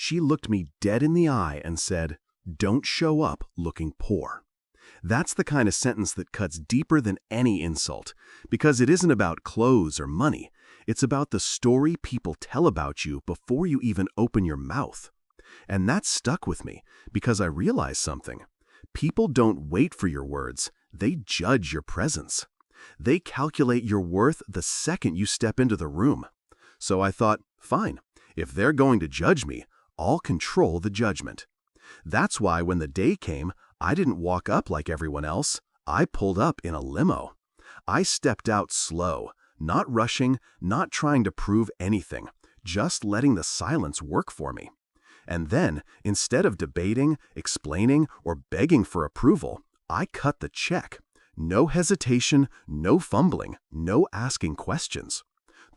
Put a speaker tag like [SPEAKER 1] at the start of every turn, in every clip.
[SPEAKER 1] She looked me dead in the eye and said, "Don't show up looking poor." That's the kind of sentence that cuts deeper than any insult, because it isn't about clothes or money. It's about the story people tell about you before you even open your mouth. And that stuck with me because I realized something. People don't wait for your words, they judge your presence. They calculate your worth the second you step into the room. So I thought, fine, if they're going to judge me, I'll control the judgment. That's why when the day came, I didn't walk up like everyone else. I pulled up in a limo. I stepped out slow, not rushing, not trying to prove anything, just letting the silence work for me. And then, instead of debating, explaining, or begging for approval, I cut the check. No hesitation, no fumbling, no asking questions.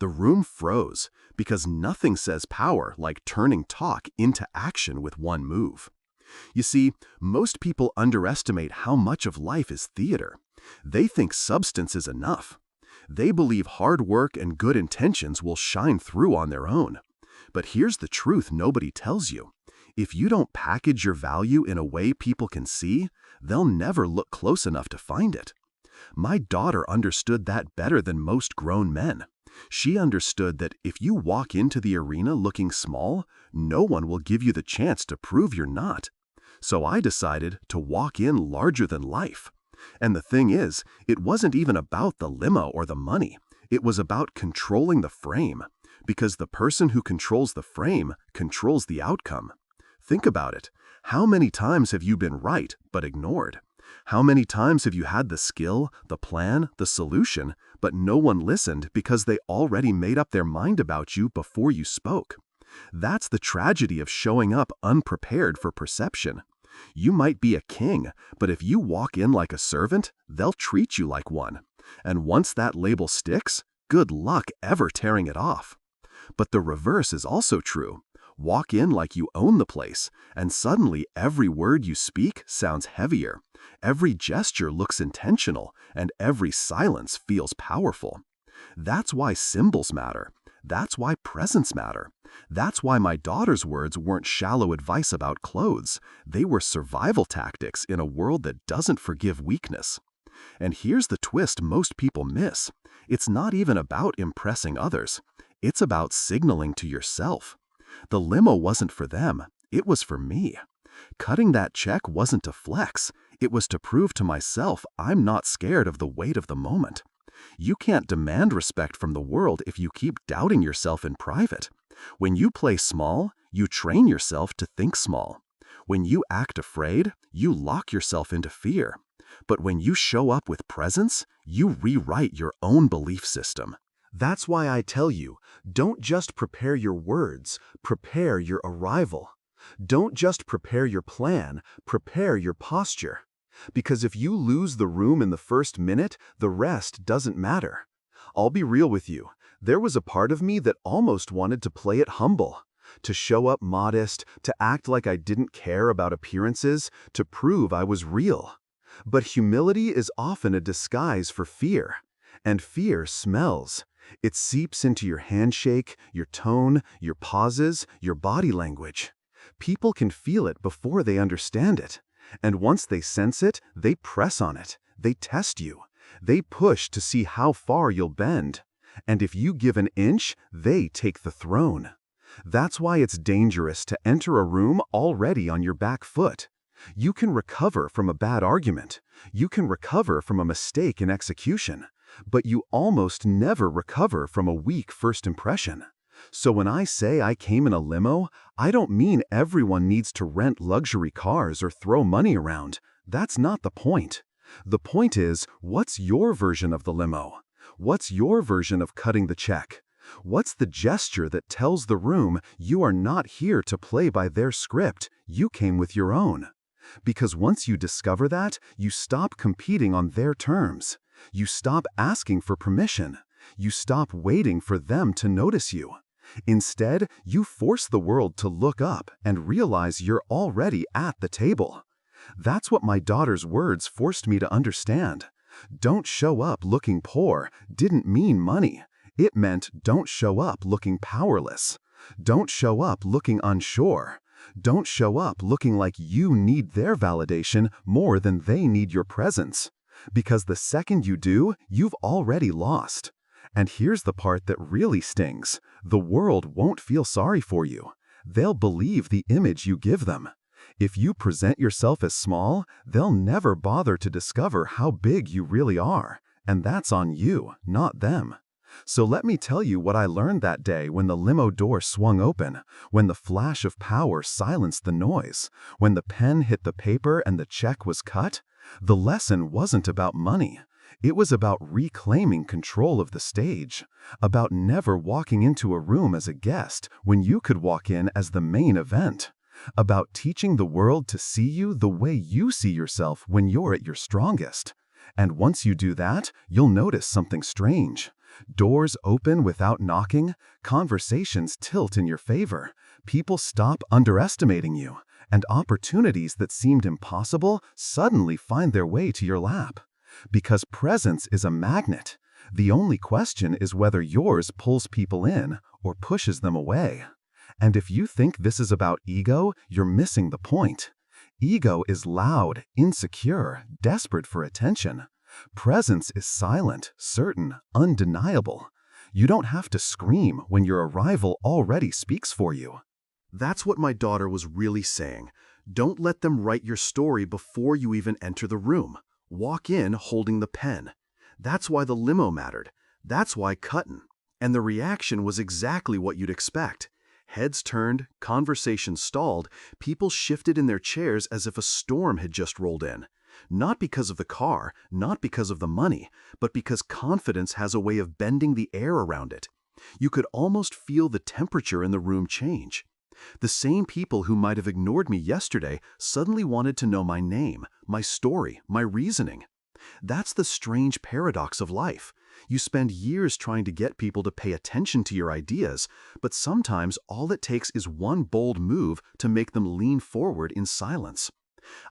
[SPEAKER 1] The room froze because nothing says power like turning talk into action with one move. You see, most people underestimate how much of life is theater. They think substance is enough. They believe hard work and good intentions will shine through on their own. But here's the truth nobody tells you. If you don't package your value in a way people can see, they'll never look close enough to find it. My daughter understood that better than most grown men. She understood that if you walk into the arena looking small, no one will give you the chance to prove you're not. So I decided to walk in larger than life. And the thing is, it wasn't even about the limo or the money. It was about controlling the frame. Because the person who controls the frame controls the outcome. Think about it. How many times have you been right but ignored? How many times have you had the skill, the plan, the solution, but no one listened because they already made up their mind about you before you spoke? That's the tragedy of showing up unprepared for perception. You might be a king, but if you walk in like a servant, they'll treat you like one. And once that label sticks, good luck ever tearing it off. But the reverse is also true. Walk in like you own the place, and suddenly every word you speak sounds heavier. Every gesture looks intentional, and every silence feels powerful. That's why symbols matter. That's why presents matter. That's why my daughter's words weren't shallow advice about clothes. They were survival tactics in a world that doesn't forgive weakness. And here's the twist most people miss. It's not even about impressing others. It's about signaling to yourself. The limo wasn't for them. It was for me. Cutting that check wasn't to flex. It was to prove to myself I'm not scared of the weight of the moment. You can't demand respect from the world if you keep doubting yourself in private. When you play small, you train yourself to think small. When you act afraid, you lock yourself into fear. But when you show up with presence, you rewrite your own belief system. That's why I tell you, don't just prepare your words, prepare your arrival. Don't just prepare your plan, prepare your posture. Because if you lose the room in the first minute, the rest doesn't matter. I'll be real with you. There was a part of me that almost wanted to play it humble, to show up modest, to act like I didn't care about appearances, to prove I was real. But humility is often a disguise for fear, and fear smells. It seeps into your handshake, your tone, your pauses, your body language. People can feel it before they understand it. And once they sense it, they press on it. They test you. They push to see how far you'll bend. And if you give an inch, they take the throne. That's why it's dangerous to enter a room already on your back foot. You can recover from a bad argument. You can recover from a mistake in execution. But you almost never recover from a weak first impression. So when I say I came in a limo, I don't mean everyone needs to rent luxury cars or throw money around. That's not the point. The point is, what's your version of the limo? What's your version of cutting the check? What's the gesture that tells the room you are not here to play by their script, you came with your own? Because once you discover that, you stop competing on their terms. You stop asking for permission. You stop waiting for them to notice you. Instead, you force the world to look up and realize you're already at the table. That's what my daughter's words forced me to understand. Don't show up looking poor didn't mean money. It meant don't show up looking powerless. Don't show up looking unsure. Don't show up looking like you need their validation more than they need your presence. Because the second you do, you've already lost. And here's the part that really stings. The world won't feel sorry for you. They'll believe the image you give them. If you present yourself as small, they'll never bother to discover how big you really are. And that's on you, not them. So let me tell you what I learned that day when the limo door swung open, when the flash of power silenced the noise, when the pen hit the paper and the check was cut. The lesson wasn't about money. It was about reclaiming control of the stage, about never walking into a room as a guest when you could walk in as the main event, about teaching the world to see you the way you see yourself when you're at your strongest. And once you do that, you'll notice something strange. Doors open without knocking, conversations tilt in your favor, people stop underestimating you, and opportunities that seemed impossible suddenly find their way to your lap. Because presence is a magnet. The only question is whether yours pulls people in or pushes them away. And if you think this is about ego, you're missing the point. Ego is loud, insecure, desperate for attention. Presence is silent, certain, undeniable. You don't have to scream when your arrival already speaks for you. That's what my daughter was really saying. Don't let them write your story before you even enter the room. Walk in holding the pen. That's why the limo mattered. That's why cuttin'. And the reaction was exactly what you'd expect. Heads turned, conversation stalled, people shifted in their chairs as if a storm had just rolled in. Not because of the car, not because of the money, but because confidence has a way of bending the air around it. You could almost feel the temperature in the room change. The same people who might have ignored me yesterday suddenly wanted to know my name, my story, my reasoning. That's the strange paradox of life. You spend years trying to get people to pay attention to your ideas, but sometimes all it takes is one bold move to make them lean forward in silence.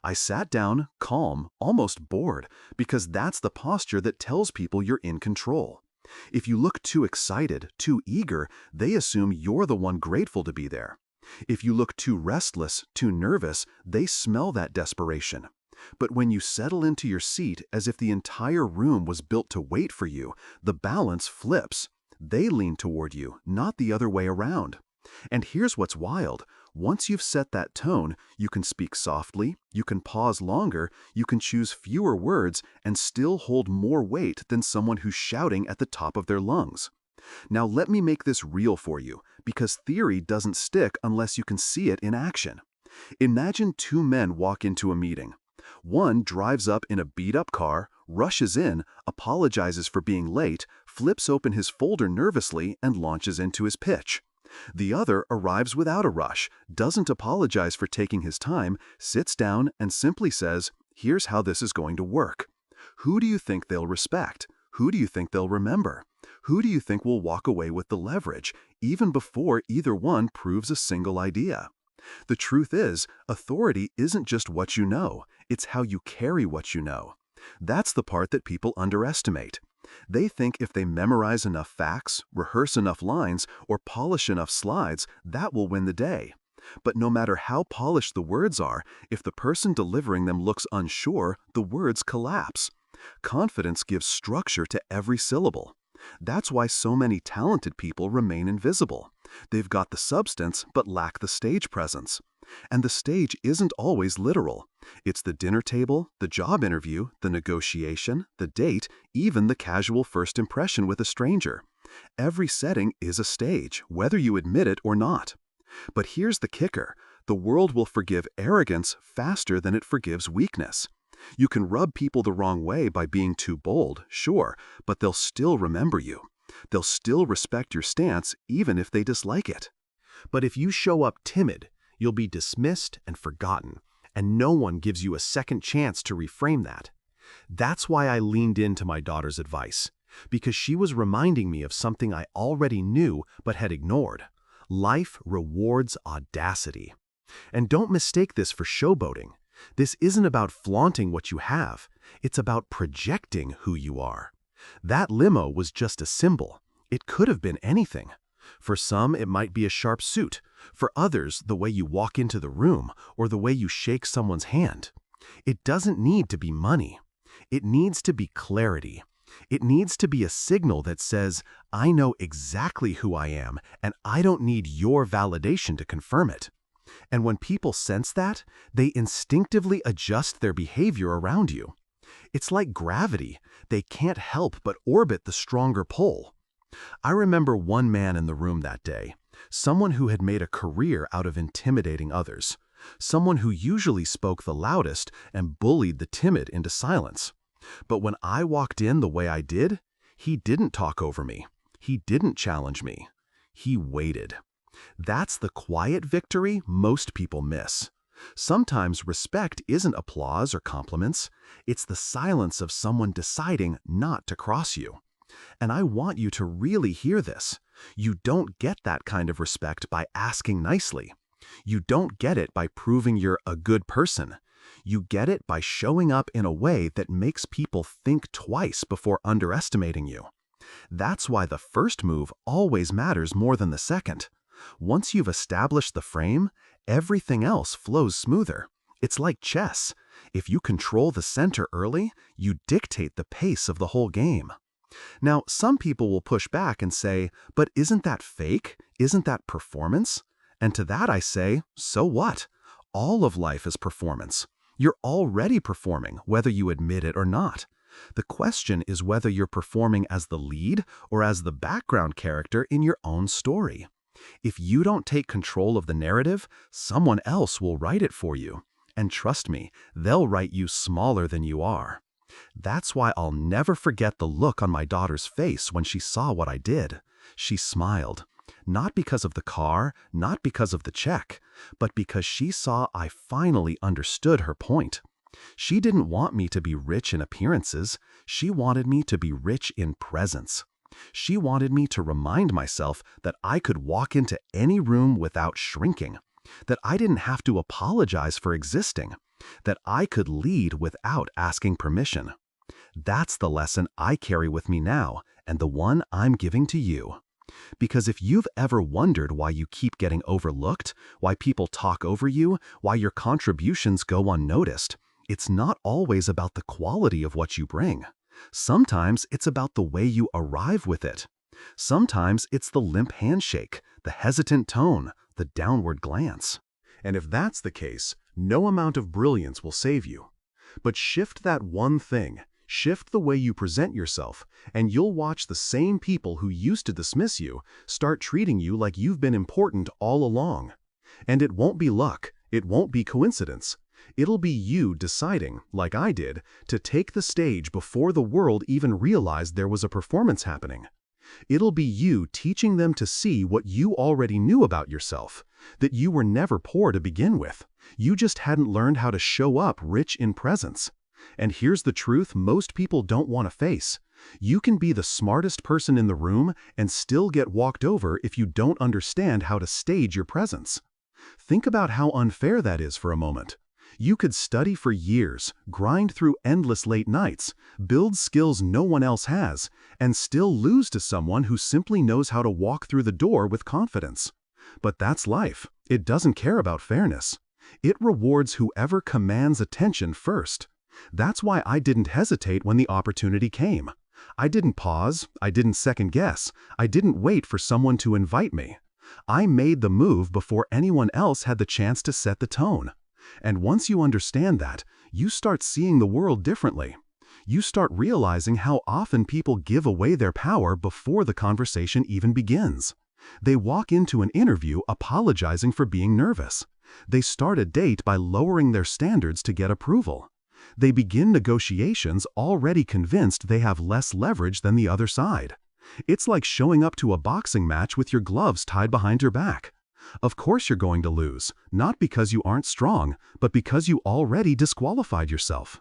[SPEAKER 1] I sat down, calm, almost bored, because that's the posture that tells people you're in control. If you look too excited, too eager, they assume you're the one grateful to be there. If you look too restless, too nervous, they smell that desperation. But when you settle into your seat as if the entire room was built to wait for you, the balance flips. They lean toward you, not the other way around. And here's what's wild. Once you've set that tone, you can speak softly, you can pause longer, you can choose fewer words and still hold more weight than someone who's shouting at the top of their lungs. Now let me make this real for you, because theory doesn't stick unless you can see it in action. Imagine two men walk into a meeting. One drives up in a beat-up car, rushes in, apologizes for being late, flips open his folder nervously, and launches into his pitch. The other arrives without a rush, doesn't apologize for taking his time, sits down and simply says, "Here's how this is going to work." Who do you think they'll respect? Who do you think they'll remember? Who do you think will walk away with the leverage, even before either one proves a single idea? The truth is, authority isn't just what you know, it's how you carry what you know. That's the part that people underestimate. They think if they memorize enough facts, rehearse enough lines, or polish enough slides, that will win the day. But no matter how polished the words are, if the person delivering them looks unsure, the words collapse. Confidence gives structure to every syllable. That's why so many talented people remain invisible. They've got the substance but lack the stage presence. And the stage isn't always literal. It's the dinner table, the job interview, the negotiation, the date, even the casual first impression with a stranger. Every setting is a stage, whether you admit it or not. But here's the kicker. The world will forgive arrogance faster than it forgives weakness. You can rub people the wrong way by being too bold, sure, but they'll still remember you. They'll still respect your stance even if they dislike it. But if you show up timid, you'll be dismissed and forgotten, and no one gives you a second chance to reframe that. That's why I leaned into my daughter's advice, because she was reminding me of something I already knew but had ignored. Life rewards audacity. And don't mistake this for showboating. This isn't about flaunting what you have, it's about projecting who you are. That limo was just a symbol. It could have been anything. For some, it might be a sharp suit. For others, the way you walk into the room or the way you shake someone's hand. It doesn't need to be money. It needs to be clarity. It needs to be a signal that says, I know exactly who I am, and I don't need your validation to confirm it. And when people sense that, they instinctively adjust their behavior around you. It's like gravity. They can't help but orbit the stronger pull. I remember one man in the room that day, someone who had made a career out of intimidating others, someone who usually spoke the loudest and bullied the timid into silence. But when I walked in the way I did, he didn't talk over me. He didn't challenge me. He waited. That's the quiet victory most people miss. Sometimes respect isn't applause or compliments. It's the silence of someone deciding not to cross you. And I want you to really hear this. You don't get that kind of respect by asking nicely. You don't get it by proving you're a good person. You get it by showing up in a way that makes people think twice before underestimating you. That's why the first move always matters more than the second. Once you've established the frame, everything else flows smoother. It's like chess. If you control the center early, you dictate the pace of the whole game. Now, some people will push back and say, but isn't that fake? Isn't that performance? And to that I say, so what? All of life is performance. You're already performing, whether you admit it or not. The question is whether you're performing as the lead or as the background character in your own story. If you don't take control of the narrative, someone else will write it for you. And trust me, they'll write you smaller than you are. That's why I'll never forget the look on my daughter's face when she saw what I did. She smiled. Not because of the car, not because of the check, but because she saw I finally understood her point. She didn't want me to be rich in appearances. She wanted me to be rich in presence. She wanted me to remind myself that I could walk into any room without shrinking, that I didn't have to apologize for existing, that I could lead without asking permission. That's the lesson I carry with me now, and the one I'm giving to you. Because if you've ever wondered why you keep getting overlooked, why people talk over you, why your contributions go unnoticed, it's not always about the quality of what you bring. Sometimes it's about the way you arrive with it. Sometimes it's the limp handshake, the hesitant tone, the downward glance. And if that's the case, no amount of brilliance will save you. But shift that one thing, shift the way you present yourself, and you'll watch the same people who used to dismiss you start treating you like you've been important all along. And it won't be luck, it won't be coincidence. It'll be you deciding, like I did, to take the stage before the world even realized there was a performance happening. It'll be you teaching them to see what you already knew about yourself, that you were never poor to begin with. You just hadn't learned how to show up rich in presence. And here's the truth most people don't want to face. You can be the smartest person in the room and still get walked over if you don't understand how to stage your presence. Think about how unfair that is for a moment. You could study for years, grind through endless late nights, build skills no one else has, and still lose to someone who simply knows how to walk through the door with confidence. But that's life. It doesn't care about fairness. It rewards whoever commands attention first. That's why I didn't hesitate when the opportunity came. I didn't pause, I didn't second guess, I didn't wait for someone to invite me. I made the move before anyone else had the chance to set the tone. And once you understand that, you start seeing the world differently. You start realizing how often people give away their power before the conversation even begins. They walk into an interview apologizing for being nervous. They start a date by lowering their standards to get approval. They begin negotiations already convinced they have less leverage than the other side. It's like showing up to a boxing match with your gloves tied behind your back. Of course you're going to lose, not because you aren't strong, but because you already disqualified yourself.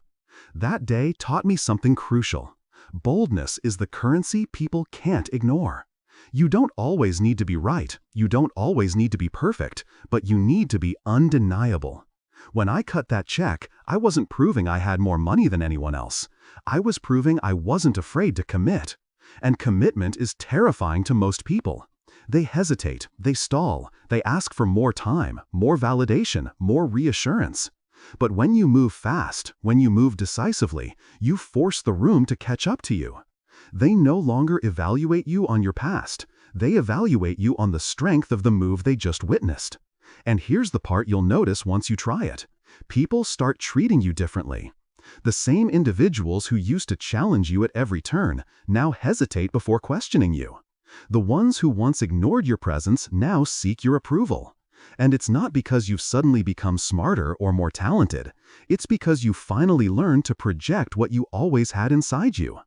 [SPEAKER 1] That day taught me something crucial. Boldness is the currency people can't ignore. You don't always need to be right, you don't always need to be perfect, but you need to be undeniable. When I cut that check, I wasn't proving I had more money than anyone else. I was proving I wasn't afraid to commit. And commitment is terrifying to most people. They hesitate, they stall, they ask for more time, more validation, more reassurance. But when you move fast, when you move decisively, you force the room to catch up to you. They no longer evaluate you on your past. They evaluate you on the strength of the move they just witnessed. And here's the part you'll notice once you try it. People start treating you differently. The same individuals who used to challenge you at every turn now hesitate before questioning you. The ones who once ignored your presence now seek your approval. And it's not because you've suddenly become smarter or more talented. It's because you finally learned to project what you always had inside you.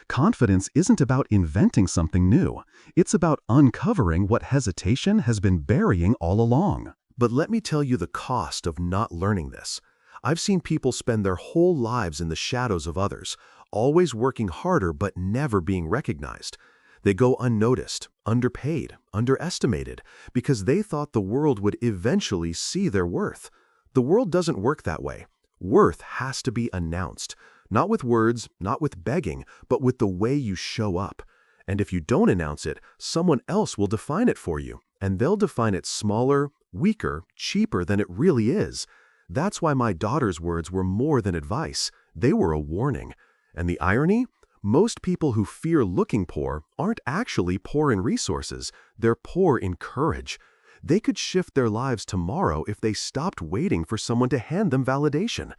[SPEAKER 1] Confidence isn't about inventing something new. It's about uncovering what hesitation has been burying all along.
[SPEAKER 2] But let me tell you the cost of not learning this. I've seen people spend their whole lives in the shadows of others, always working harder but never being recognized. They go unnoticed, underpaid, underestimated, because they thought the world would eventually see their worth. The world doesn't work that way. Worth has to be announced. Not with words, not with begging, but with the way you show up. And if you don't announce it, someone else will define it for you, and they'll define it smaller, weaker, cheaper than it really is. That's why my daughter's words were more than advice. They were a warning. And the irony? Most people who fear looking poor aren't actually poor in resources. They're poor in courage. They could shift their lives tomorrow if they stopped waiting for someone to hand them validation.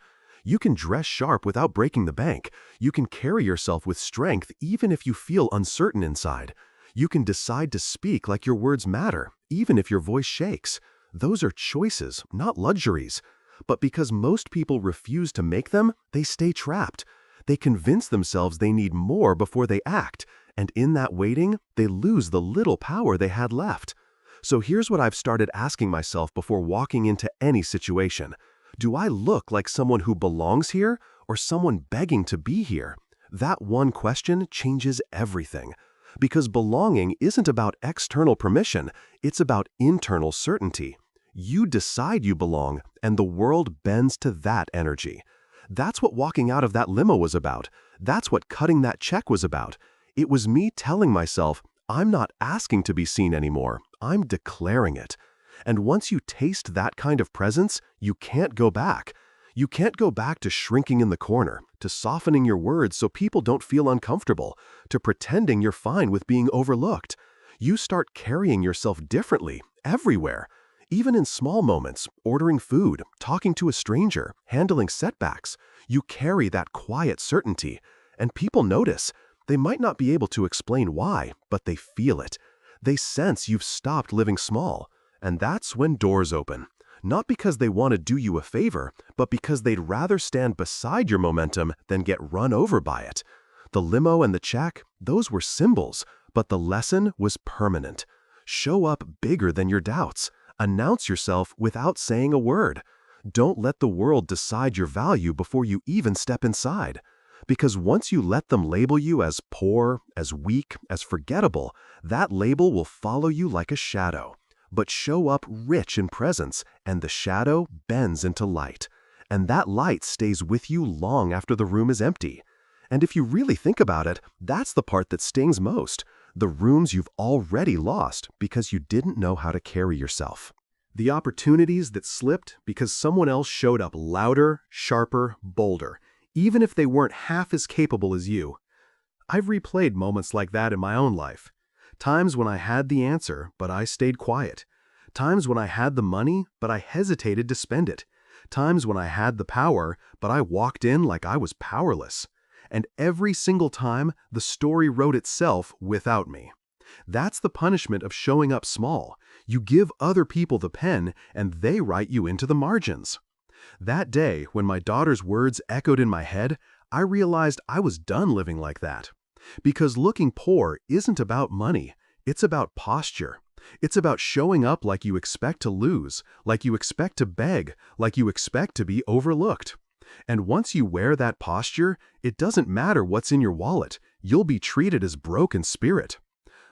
[SPEAKER 2] You can dress sharp without breaking the bank. You can carry yourself with strength even if you feel uncertain inside. You can decide to speak like your words matter, even if your voice shakes. Those are choices, not luxuries. But because most people refuse to make them, they stay trapped. They convince themselves they need more before they act, and in that waiting, they lose the little power they had left. So here's what I've started asking myself before walking into any situation. Do I look like someone who belongs here or someone begging to be here? That one question changes everything. Because belonging isn't about external permission, it's about internal certainty. You decide you belong, and the world bends to that energy. That's what walking out of that limo was about. That's what cutting that check was about. It was me telling myself, I'm not asking to be seen anymore. I'm declaring it. And once you taste that kind of presence, you can't go back. You can't go back to shrinking in the corner, to softening your words so people don't feel uncomfortable, to pretending you're fine with being overlooked. You start carrying yourself differently, everywhere. Even in small moments, ordering food, talking to a stranger, handling setbacks, you carry that quiet certainty. And people notice. They might not be able to explain why, but they feel it. They sense you've stopped living small. And that's when doors open. Not because they want to do you a favor, but because they'd rather stand beside your momentum than get run over by it. The limo and the check, those were symbols, but the lesson was permanent. Show up bigger than your doubts. Announce yourself without saying a word. Don't let the world decide your value before you even step inside. Because once you let them label you as poor, as weak, as forgettable, that label will follow you like a shadow. But show up rich in presence, and the shadow bends into light. And that light stays with you long after the room is empty. And if you really think about it, that's the part that stings most. The rooms you've already lost because you didn't know how to carry yourself. The opportunities that slipped because someone else showed up louder, sharper, bolder, even if they weren't half as capable as you. I've replayed moments like that in my own life. Times when I had the answer, but I stayed quiet. Times when I had the money, but I hesitated to spend it. Times when I had the power, but I walked in like I was powerless. And every single time, the story wrote itself without me. That's the punishment of showing up small. You give other people the pen, and they write you into the margins. That day, when my daughter's words echoed in my head, I realized I was done living like that. Because looking poor isn't about money. It's about posture. It's about showing up like you expect to lose, like you expect to beg, like you expect to be overlooked. And once you wear that posture, it doesn't matter what's in your wallet. You'll be treated as broken spirit.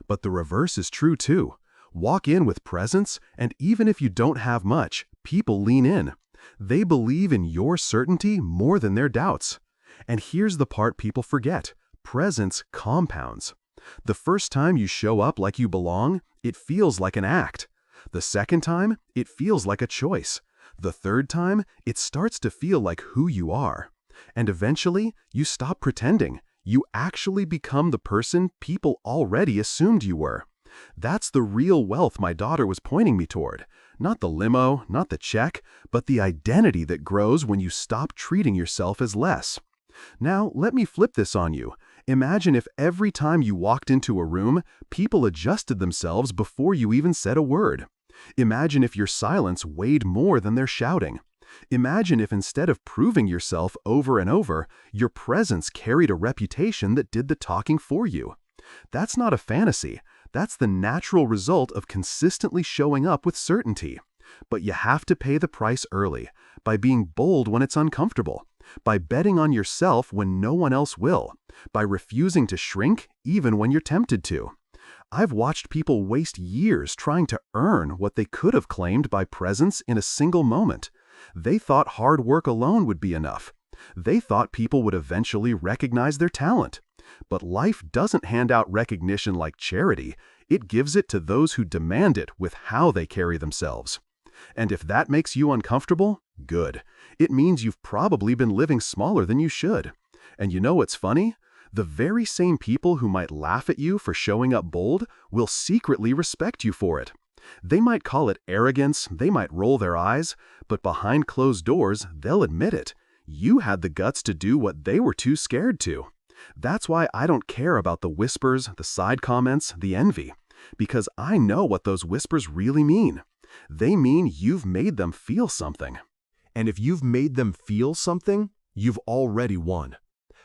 [SPEAKER 2] But the reverse is true too. Walk in with presence, and even if you don't have much, people lean in. They believe in your certainty more than their doubts. And here's the part people forget. Presence compounds.
[SPEAKER 1] The first time you show up like you belong, it feels like an act. The second time, it feels like a choice. The third time, it starts to feel like who you are. And eventually, you stop pretending. You actually become the person people already assumed you were. That's the real wealth my daughter was pointing me toward. Not the limo, not the check, but the identity that grows when you stop treating yourself as less. Now, let me flip this on you. Imagine if every time you walked into a room, people adjusted themselves before you even said a word. Imagine if your silence weighed more than their shouting. Imagine if instead of proving yourself over and over, your presence carried a reputation that did the talking for you. That's not a fantasy. That's the natural result of consistently showing up with certainty. But you have to pay the price early, by being bold when it's uncomfortable, by betting on yourself when no one else will, by refusing to shrink even when you're tempted to. I've watched people waste years trying to earn what they could have claimed by presence in a single moment. They thought hard work alone would be enough. They thought people would eventually recognize their talent. But life doesn't hand out recognition like charity. It gives it to those who demand it with how they carry themselves. And if that makes you uncomfortable, good. It means you've probably been living smaller than you should. And you know what's funny? The very same people who might laugh at you for showing up bold will secretly respect you for it. They might call it arrogance, they might roll their eyes, but behind closed doors, they'll admit it. You had the guts to do what they were too scared to. That's why I don't care about the whispers, the side comments, the envy. Because I know what those whispers really mean. They mean you've made them feel something.
[SPEAKER 2] And if you've made them feel something, you've already won.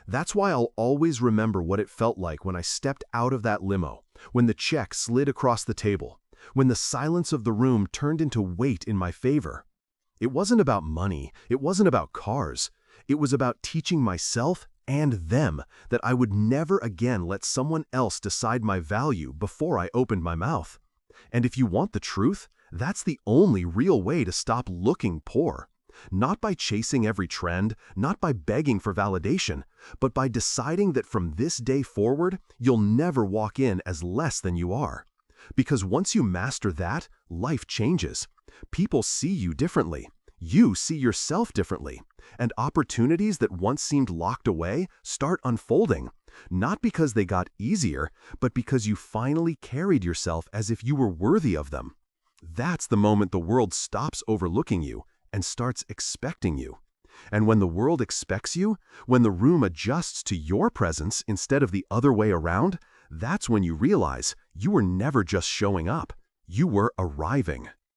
[SPEAKER 2] That's why I'll always remember what it felt like when I stepped out of that limo, when the check slid across the table, when the silence of the room turned into weight in my favor. It wasn't about money, it wasn't about cars. It was about teaching myself and them that I would never again let someone else decide my value before I opened my mouth. And if you want the truth, that's the only real way to stop looking poor. Not by chasing every trend, not by begging for validation, but by deciding that from this day forward, you'll never walk in as less than you are. Because once you master that, life changes. People see you differently. You see yourself differently. And opportunities that once seemed locked away start unfolding. Not because they got easier, but because you finally carried yourself as if you were worthy of them. That's the moment the world stops overlooking you and starts expecting you. And when the world expects you, when the room adjusts to your presence instead of the other way around, that's when you realize you were never just showing up. You were arriving.